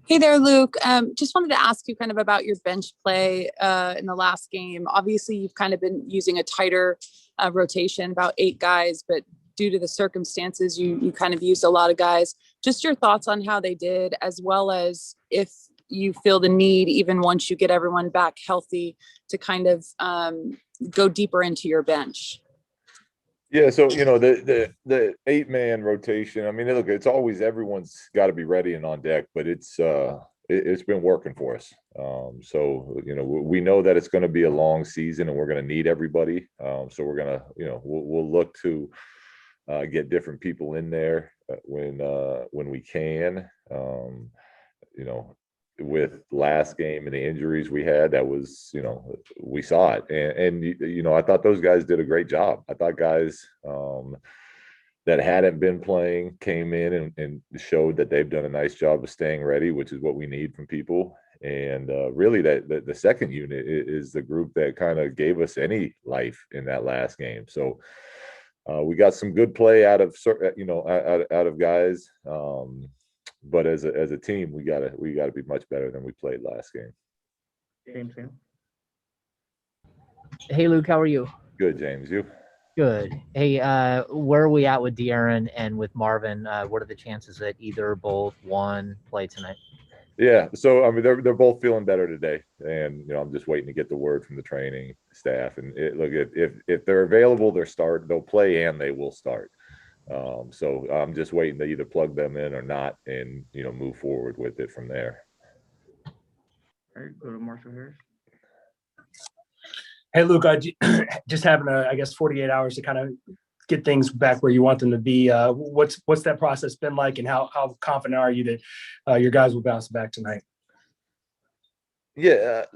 Hey there, Luke. Just wanted to ask you kind of about your bench play in the last game. Obviously, you've kind of been using a tighter rotation, about 8 guys, but due to the circumstances, you kind of used a lot of guys. Just your thoughts on how they did, as well as if you feel the need, even once you get everyone back healthy, to kind of go deeper into your bench. Yeah, so the 8-man rotation. I mean, look, it's always everyone's got to be ready and on deck, but it's been working for us. So we know that it's going to be a long season, and we're going to need everybody. So we're gonna we'll look to get different people in there when we can. You know, with last game and the injuries we had, that was, we saw it. And I thought those guys did a great job. I thought guys that hadn't been playing came in and showed that they've done a nice job of staying ready, which is what we need from people. And really, that the second unit is the group that kind of gave us any life in that last game. So we got some good play out of out of guys. But as a team, we gotta be much better than we played last game. James, yeah. Hey, Luke, how are you? Good, James. You? Good. Hey, where are we at with De'Aaron and with Marvin? What are the chances that either or both one play tonight? Yeah. So I mean, they're both feeling better today, and I'm just waiting to get the word from the training staff. And look, if they're available, they'll play and they will start. So I'm just waiting to either plug them in or not, and move forward with it from there. All right, go to Marshall Harris. Hey, Luke, just having 48 hours to kind of get things back where you want them to be. What's that process been like, and how confident are you that your guys will bounce back tonight? Yeah,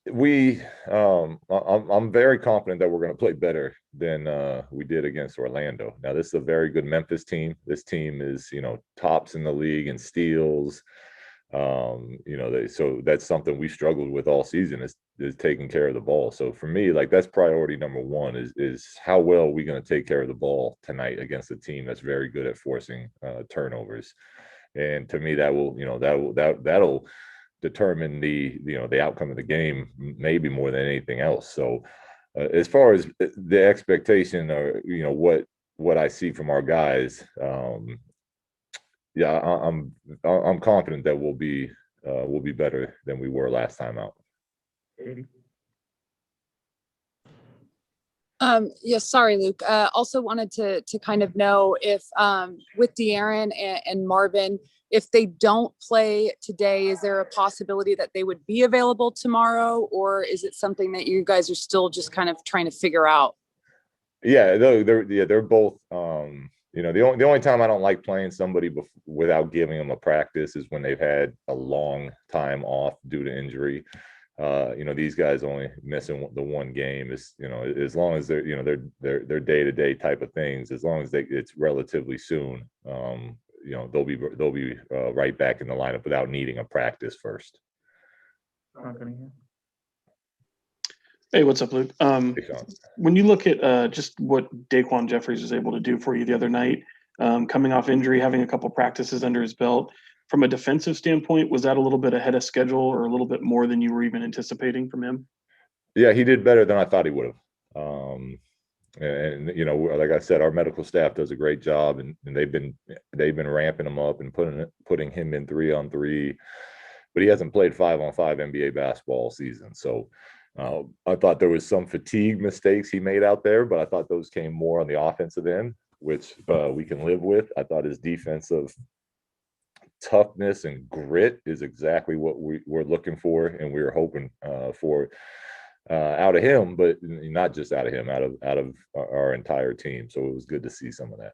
I'm very confident that we're going to play better than we did against Orlando. Now, this is a very good Memphis team. This team is, tops in the league in steals. So that's something we struggled with all season is taking care of the ball. So for me, like, that's priority number one is how well are we going to take care of the ball tonight against a team that's very good at forcing turnovers. And to me, that'll determine the outcome of the game, maybe more than anything else. So as far as the expectation, or what I see from our guys, yeah, I'm confident that we'll be better than we were last time out. Yes, sorry, Luke. Also wanted to kind of know if with De'Aaron and Marvin, if they don't play today, is there a possibility that they would be available tomorrow, or is it something that you guys are still just kind of trying to figure out? Yeah, they're both. The only time I don't like playing somebody without giving them a practice is when they've had a long time off due to injury. These guys only missing the one game. Is as long as they're they're day-to-day type of things, as long as it's relatively soon, they'll be right back in the lineup without needing a practice first. Hey, what's up, Luke? When you look at just what DaQuan Jeffries was able to do for you the other night, coming off injury, having a couple practices under his belt, from a defensive standpoint, was that a little bit ahead of schedule or a little bit more than you were even anticipating from him? Yeah, he did better than I thought he would have. And like I said, our medical staff does a great job, and they've been ramping him up and putting him in 3-on-3, but he hasn't played 5-on-5 NBA basketball all season. So I thought there was some fatigue mistakes he made out there, but I thought those came more on the offensive end, which we can live with. I thought his defensive toughness and grit is exactly what we're looking for, and we were hoping for out of him, but not just out of him, out of our entire team. So it was good to see some of that.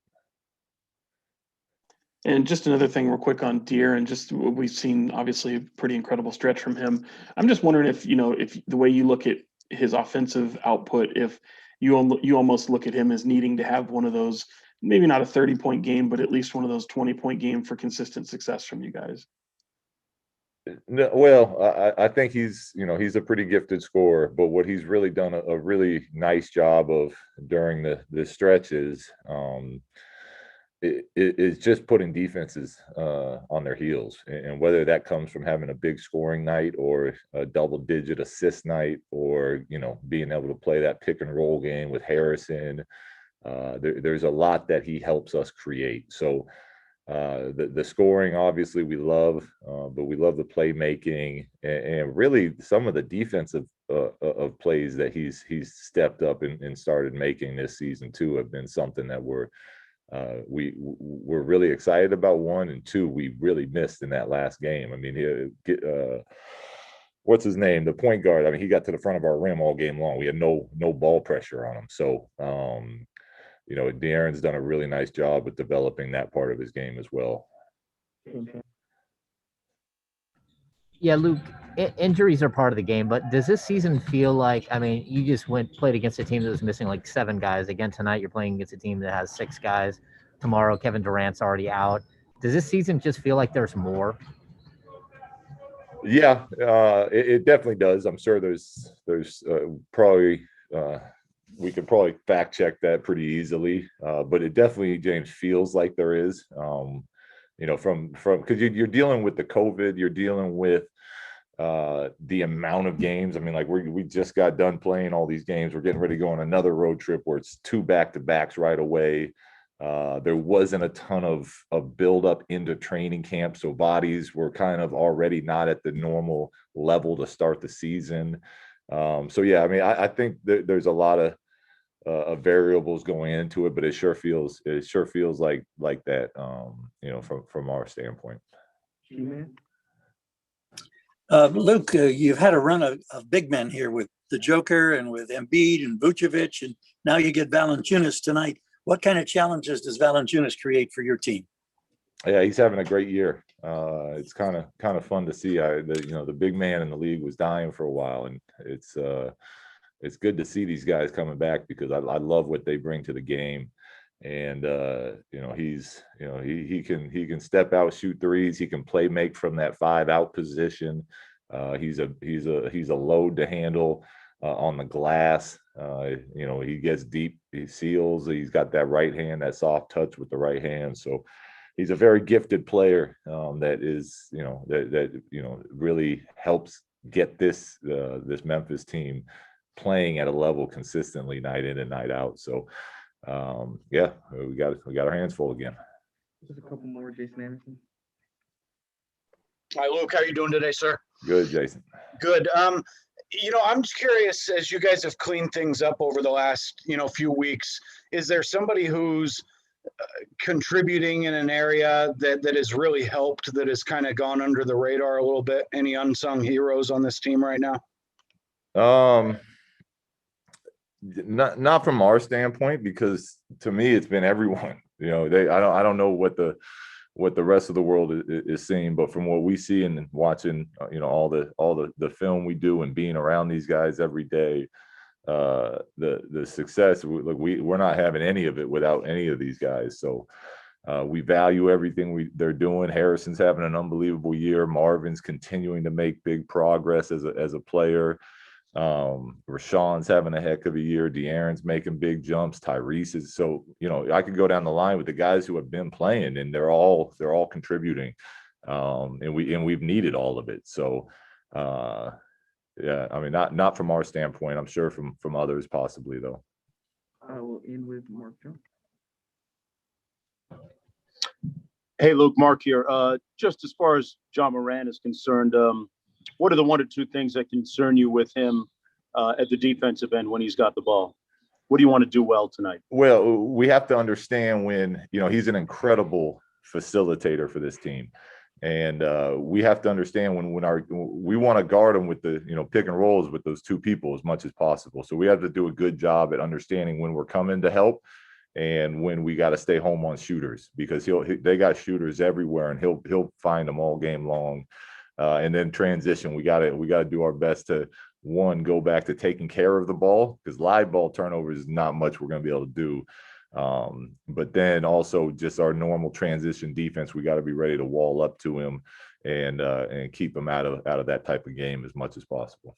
And just another thing real quick on De'Aaron, just we've seen obviously a pretty incredible stretch from him. I'm just wondering if the way you look at his offensive output, if you almost look at him as needing to have one of those, maybe not a 30-point game, but at least one of those 20-point game for consistent success from you guys. No, well, I think he's a pretty gifted scorer, but what he's really done a really nice job of during the stretches, it's just putting defenses on their heels, and whether that comes from having a big scoring night or a double-digit assist night, or being able to play that pick and roll game with Harrison. There's a lot that he helps us create. So the scoring, obviously, we love, but we love the playmaking, and really some of the defensive of plays that he's stepped up and started making this season too have been something that we're really excited about. One, and two, we really missed in that last game. I mean, what's his name? The point guard. I mean, he got to the front of our rim all game long. We had no ball pressure on him. So, De'Aaron's done a really nice job with developing that part of his game as well. Yeah, Luke, injuries are part of the game, but does this season feel like, I mean, you just played against a team that was missing like 7 guys. Again, tonight you're playing against a team that has 6 guys. Tomorrow, Kevin Durant's already out. Does this season just feel like there's more? Yeah, it definitely does. I'm sure there's probably we could probably fact check that pretty easily, but it definitely, James, feels like there is. From because you're dealing with the COVID, you're dealing with the amount of games. I mean, like we just got done playing all these games. We're getting ready to go on another road trip where it's 2 back-to-backs right away. There wasn't a ton of build up into training camp, so bodies were kind of already not at the normal level to start the season. So yeah, I mean, I think there's a lot of variables going into it, but it sure feels like that, from our standpoint. Luke, you've had a run of big men here with the Joker and with Embiid and Vucevic, and now you get Valanciunas tonight. What kind of challenges does Valanciunas create for your team? Yeah, he's having a great year. It's kind of fun to see. The big man in the league was dying for a while, and it's good to see these guys coming back, because I love what they bring to the game. And he can step out, shoot threes. He can play make from that 5-out position. He's a load to handle on the glass. He gets deep, he seals. He's got that right hand, that soft touch with the right hand. So he's a very gifted player that is, that really helps get this Memphis team playing at a level consistently night in and night out. So yeah, we got our hands full again. Just a couple more, Jason Anderson. Hi, Luke. How are you doing today, sir? Good, Jason. Good. I'm just curious, as you guys have cleaned things up over the last, few weeks, is there somebody who's contributing in an area that has really helped, that has kind of gone under the radar a little bit? Any unsung heroes on this team right now? Not from our standpoint, because to me it's been everyone. I don't know what the rest of the world is seeing, but from what we see and watching, all the film we do and being around these guys every day, the success, we're not having any of it without any of these guys. So we value everything they're doing. Harrison's having an unbelievable year. Marvin's continuing to make big progress as a player. Rashawn's having a heck of a year. De'Aaron's making big jumps. Tyrese is. So, I could go down the line with the guys who have been playing, and they're all contributing. And we've needed all of it. So, yeah, I mean, not from our standpoint. I'm sure from others possibly, though. I will end with Mark Jones. Hey, Luke, Mark here. Just as far as John Morant is concerned, what are the 1 or 2 things that concern you with him at the defensive end when he's got the ball? What do you want to do well tonight? Well, we have to understand when, he's an incredible facilitator for this team. And we have to understand when we want to guard him with the, pick and rolls with those 2 people as much as possible. So we have to do a good job at understanding when we're coming to help and when we got to stay home on shooters, because they got shooters everywhere, and he'll find them all game long. And then transition, we got to do our best to, one, go back to taking care of the ball, because live ball turnovers is not much we're going to be able to do. But then also just our normal transition defense, we got to be ready to wall up to him and keep him out of that type of game as much as possible.